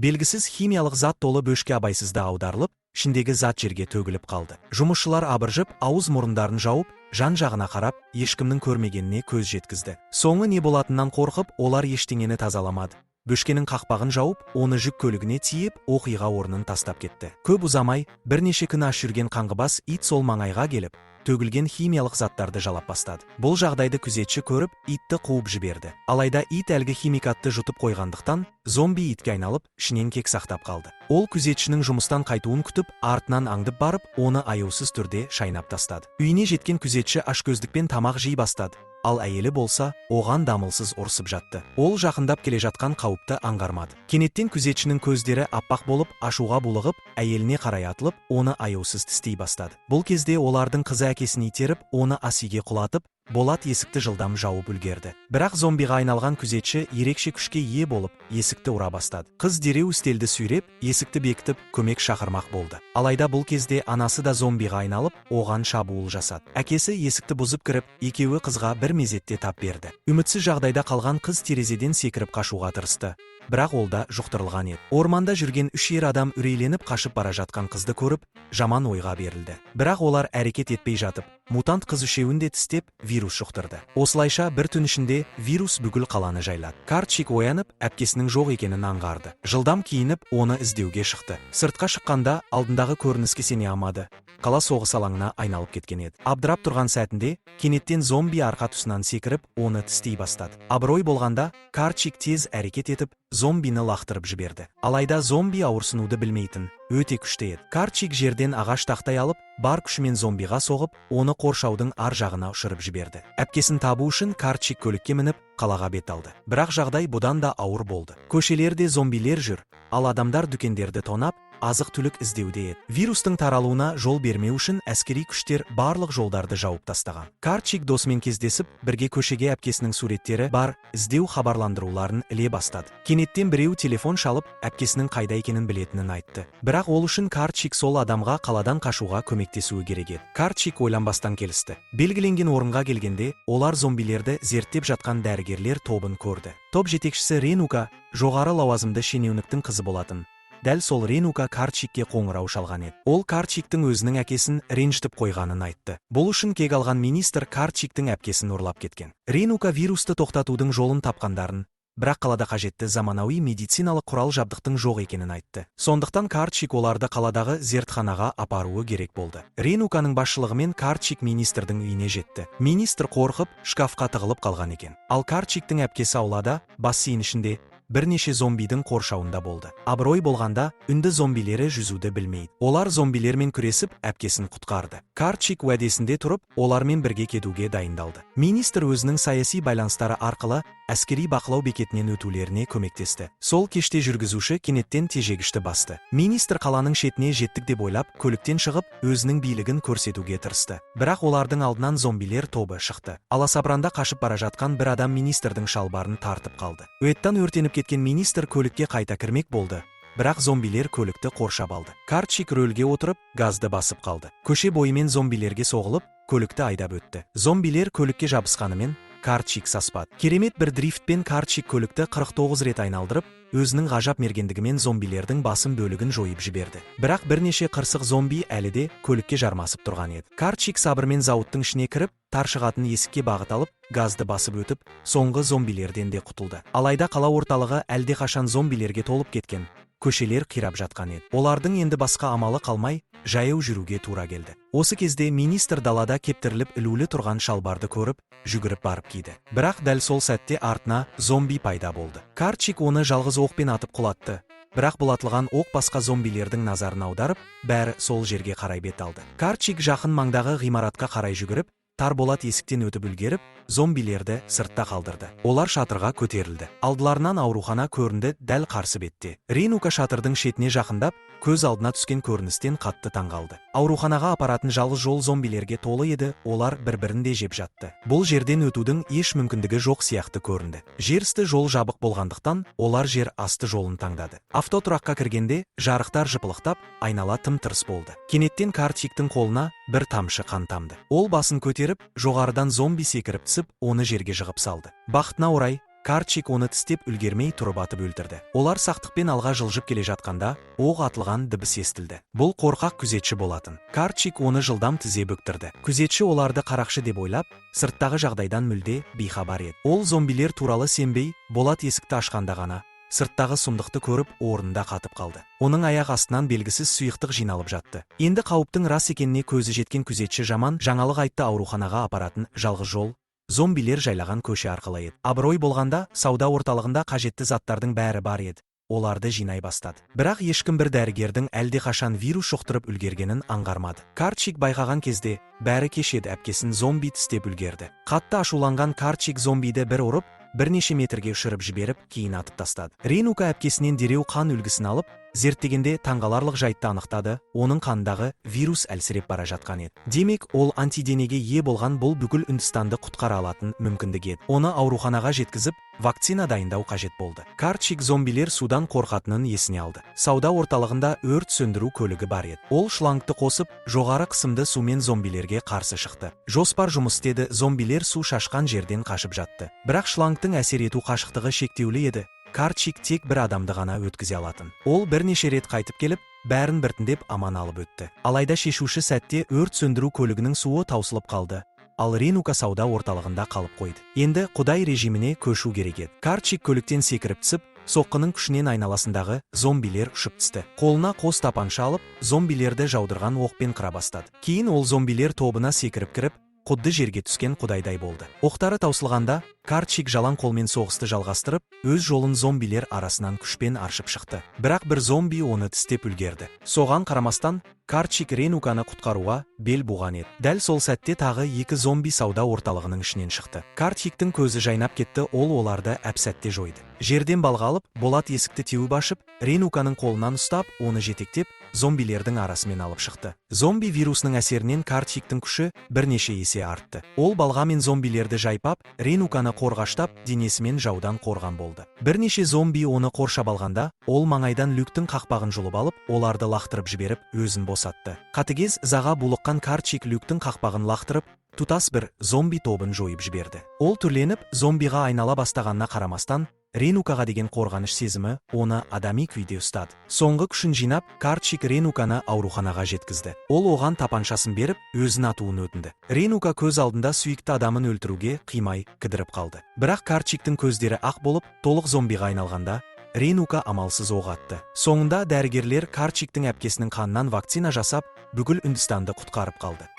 Белгісіз химиялық зат толы бөшке абайсызда аударылып, ішіндегі зат жерге төгіліп қалды. Жұмысшылар абыржып, ауыз мұрындарын жауып, жан-жағына қарап, ешкімнің көрмегеніне көз жеткізді. Соңы не болатыннан қорқып, олар ештеңені тазаламады. Бөшкенің қақпағын жауып, оны жүк көлігіне тиеп, оқиға орнын тастап кетті. Көп ұзамай, бірнеше күн аш жүрген қаңғыбас ит сол маңайға келіп, төгілген химиялық заттарды жалап бастады. Бұл жағдайды күзетші көріп, итті қуып жіберді. Алайда ит әлгі химикатты жұтып қойғандықтан, зомби итке айналып, ішінен кек сақтап қалды. Ол күзетшінің жұмыстан қайтуын күтіп, артынан аңдып барып, оны аяусыз түрде шайнап тастады. Үйіне жеткен күзетші ашкөздікпен тамақ жей бастады. Ал әйелі болса, оған дамылсыз ұрсып жатты. Ол жақындап келе жатқан қауіпті аңғармады. Кенеттен күзетшінің көздері аппақ болып, ашуға булығып, әйеліне қарай атылып, оны аяусыз тістей бастады. Бұл кезде олардың қызы әкесін итеріп, оны ас үйге құлатып, Болат есікті жылдам жауып үлгерді. Бірақ зомбиға айналған күзетші ерекше күшке ие болып, есікті ұра бастады. Қыз дереу үстелді сүйреп, есікті бекітіп, көмек шақырмақ болды. Алайда бұл кезде анасы да зомбиға айналып, оған шабуыл жасады. Әкесі есікті бұзып кіріп, екеуі қызға бір мезетте тап берді. Үмітсіз жағдайда қалған қыз терезеден секіріп қашуға тырысты. Бірақ ол да жұқтырылған еді. Орманда жүрген үш ер адам үрейленіп қашып бара жатқан қызды көріп, жаман ойға берілді. Бірақ олар әрекет етпей жатып, мутант қыз үшеуін де тістеп, вирус жұқтырды. Осылайша бір түн ішінде вирус бүкіл қаланы жайлады. Картчик оянып, әпкесінің жоқ екенін аңғарды. Жылдам киініп, оны іздеуге шықты. Сыртқа шыққанда алдындағы көрініске сене алмады. Қала соғыс алаңына айналып кеткен еді. Абдырап тұрған сәтінде, кенеттен зомби арқа тұсынан секіріп, оны тістей бастады. Абырой болғанда, Картчик тез әрекет етіп, зомбині лақтырып жіберді. Алайда зомби ауырсынуды білмейтін, өте күшті еді. Картчик жерден ағаш тақтай алып, бар күшімен зомбиға соғып, оны қоршаудың ар жағына ұшырып жіберді. Әпкесін табу үшін Картчик көлікке мініп, қалаға бет алды. Бірақ жағдай бұдан да ауыр болды. Көшелерде зомбилер жүр, ал адамдар дүкендерді тонап, азық-түлік іздеуде еді. Вирустың таралуына жол бермеу үшін әскери күштер барлық жолдарды жауып тастаған. Картчик досымен кездесіп, бірге көшеге әпкесінің суреттері бар, іздеу хабарландыруларын іле бастады. Кенеттен біреу телефон шалып, әпкесінің қайда екенін білетінін айтты. Бірақ ол үшін Картчик сол адамға қаладан қашуға көмектесуі керек еді. Картчик ойланбастан келісті. Белгіленген орынға келгенде, олар зомбилерді зерттеп жатқан дәрігерлер тобын көрді. Топ жетекшісі Ренука жоғары лауазымды шенеуніктің қызы болатын. Дәл сол Ренука Картчикке қоңырау шалған еді. Ол Картчиктің өзінің әкесін ренжітіп қойғанын айтты. Бұл үшін кек алған министр Картчиктің әпкесін ұрлап кеткен. Ренука вирусты тоқтатудың жолын тапқандарын, бірақ қалада қажетті заманауи медициналық құрал жабдықтың жоқ екенін айтты. Сондықтан Картчик оларды қаладағы зертханаға апаруы керек болды. Ренуканың басшылығымен Картчик министрдің үйіне жетті. Министр қорқып, шкафқа тығылып қалған екен. Ал Картчиктің әпкесі аулада, бассейн ішінде, бірнеше зомбидің қоршауында болды. Абырой болғанда, үнді зомбилері жүзуді білмейді. Олар зомбилермен күресіп, әпкесін құтқарды. Картчик уәдесінде тұрып, олармен бірге кетуге дайындалды. Министр өзінің саяси байланыстары арқылы әскери бақылау бекетінен өтулеріне көмектесті. Сол кеште жүргізуші кенеттен тежегішті басты. Министр қаланың шетіне жеттік деп ойлап, көліктен шығып, өзінің билігін көрсетуге тырысты. Бірақ олардың алдынан зомбилер тобы шықты. Аласапыранда қашып бара жатқан бір адам министрдің шалбарын тартып қалды. Өттен өртеніп кеткен министр көлікке қайта кірмек болды. Бірақ зомбилер көлікті қоршап алды. Картчик рөлге отырып, газды басып қалды. Көше бойымен зомбилерге соғылып, көлікті айдап өтті. Зомбилер көлікке жабысқанымен, Картчик саспады. Керемет бір дрифтпен Картчик көлікті 49 рет айналдырып, өзінің ғажап мергендігімен зомбилердің басым бөлігін жойып жіберді. Бірақ бірнеше қырсық зомби әлі де көлікке жармасып тұрған еді. Картчик сабырмен зауыттың ішіне кіріп, тар шығатын есікке бағыт алып, газды басып өтіп, соңғы зомбилерден де құтылды. Алайда қала орталығы әлдеқашан зомбилерге толып кеткен. Көшелер қирап жатқан еді. Олардың енді басқа амалы қалмай, жаяу жүруге тура келді. Осы кезде министр далада кептіріліп ілулі тұрған шалбарды көріп, жүгіріп барып киді. Бірақ дәл сол сәтте артына зомби пайда болды. Картчик оны жалғыз оқпен атып құлатты. Бірақ бұл атылған оқ басқа зомбилердің назарын аударып, бәрі сол жерге қарай бет алды. Картчик жақын маңдағы ғимаратқа қарай жүгіріп, тар болат есіктен өтіп үлгеріп, зомбилерді сыртта қалдырды. Олар шатырға көтерілді. Алдыларынан аурухана көрінді дәл қарсы бетте. Ренука шатырдың шетіне жақындап, көз алдына түскен көріністен қатты таңғалды. Ауруханаға апаратын жалғыз жол зомбилерге толы еді, олар бір-бірінде жеп жатты. Бұл жерден өтудің еш мүмкіндігі жоқ сияқты көрінді. Жерсті жол жабық болғандықтан, олар жер асты жолын таңдады. Автотұраққа кіргенде, жарықтар жыпылықтап, айнала тым-тырыс болды. Кенеттен Картчиктің қолына бір тамшы қан тамды. Ол басын көтеріп, жоғарыдан зомби секіріп түсіп, оны жерге жығып салды. Бақытына орай, Карчик оны тістеп үлгермей тұрып атып өлтірді. Олар сақтықпен алға жылжып келе жатқанда, оқ атылған дыбыс естілді. Бұл қорқақ күзетші болатын. Карчик оны жылдам тізе бүктірді. Күзетші оларды қарақшы деп ойлап, сырттағы жағдайдан мүлде бейхабар еді. Ол зомбилер туралы сенбей, болат есікті ашқанда ғана сырттағы сұмдықты көріп, орнында қатып қалды. Оның аяқ астынан белгісіз сұйықтық жиналып жатты. Енді қауіптің рас екеніне көзі жеткен күзетші жаман жаңалық айтты, ауруханаға апаратын жалғыз жол зомбилер жайлаған көше арқылы еді. Абырой болғанда, сауда орталығында қажетті заттардың бәрі бар еді. Оларды жинай бастады. Бірақ ешкім бір дәрігердің әлдеқашан вирус жұқтырып үлгергенін аңғармады. Карчик байқаған кезде, бәрі кешеді әпкесін зомби тістеп үлгерді. Қатты ашуланған Карчик зомбиді бір ұрып, бірнеше метрге ұшырып жіберіп, кейін атып тастады. Рейнука әпкесінен дереу қан үлгісін алып, зерттегенде таңғаларлық жайтты анықтады, оның қандағы вирус әлсіреп бара жатқан еді. Демек, ол антиденеге ие болған, бұл бүкіл Үндістанды құтқара алатын мүмкіндік еді. Оны ауруханаға жеткізіп, вакцина дайындау қажет болды. Карчик зомбилер судан қорқатынын есіне алды. Сауда орталығында өрт сөндіру көлігі бар еді. Ол шлангты қосып, жоғары қысымды сумен зомбилерге қарсы шықты. Жоспар жұмыс істеді, зомбилер су шашқан жерден қашып жатты. Бірақ шлангтың әсер ету қашықтығы шектеулі еді. Карчик тек бір адамды ғана өткізе алатын. Ол бірнеше рет қайтып келіп, бәрін біртіндеп аман алып өтті. Алайда шешуші сәтте өрт сөндіру көлігінің суы таусылып қалды. Ал Рейнука сауда орталығында қалып қойды. Енді құдай режиміне көшу керек еді. Карчик көліктен секіріп түсіп, соққының күшінен айналасындағы зомбилер ұшып түсті. Қолына қос тапанша алып, зомбилерді жаудырған оқпен қыра бастады. Кейін ол зомбилер тобына секіріп кіріп, құдды жерге түскен құдайдай болды. Оқтары таусылғанда, Карчик жалаң қолмен соғысты жалғастырып, өз жолын зомбилер арасынан күшпен аршып шықты. Бірақ бір зомби оны тістеп үлгерді. Соған қарамастан, Карчик Рейнуканы құтқаруға бел буған еді. Дәл сол сәтте тағы екі зомби сауда орталығының ішінен шықты. Карчиктің көзі жайнап кетті, ол оларды әп-сәтте жойды. Жерден балға алып, болат есікті теуіп ашып, Рейнуканың қолынан ұстап, оны жетектеп, зомбилердің арасымен алып шықты. Зомби вирусының әсерінен Карчиктің күші бірнеше есе артты. Ол балға мен зомбилерді жайпап, Рейнуканы қорғаштап, денесімен жаудан қорған болды. Бірнеше зомби оны қоршап алғанда, ол маңайдан люктің қақпағын жұлып алып, оларды лақтырып жіберіп, өзін босатты. Қатыгез заға булыққан Карчик люктің қақпағын лақтырып, тұтас бір зомби тобын жойып жіберді. Ол түрленіп, зомбиға айнала бастағанына қарамастан, Рейнукаға деген қорғаныш сезімі оны адами күйде ұстады. Соңғы күшін жинап, Карчик Рейнуканы ауруханаға жеткізді. Ол оған тапаншасын беріп, өзін атуын өтінді. Рейнука көз алдында сүйікті адамын өлтіруге қимай кідіріп қалды. Бірақ Карчиктің көздері ақ болып, толық зомбиға айналғанда, Рейнука амалсыз оқ атты. Соңында дәрігерлер Карчиктің әпкесінің қанынан вакцина жасап, бүкіл Үндістанды құтқарып қалды.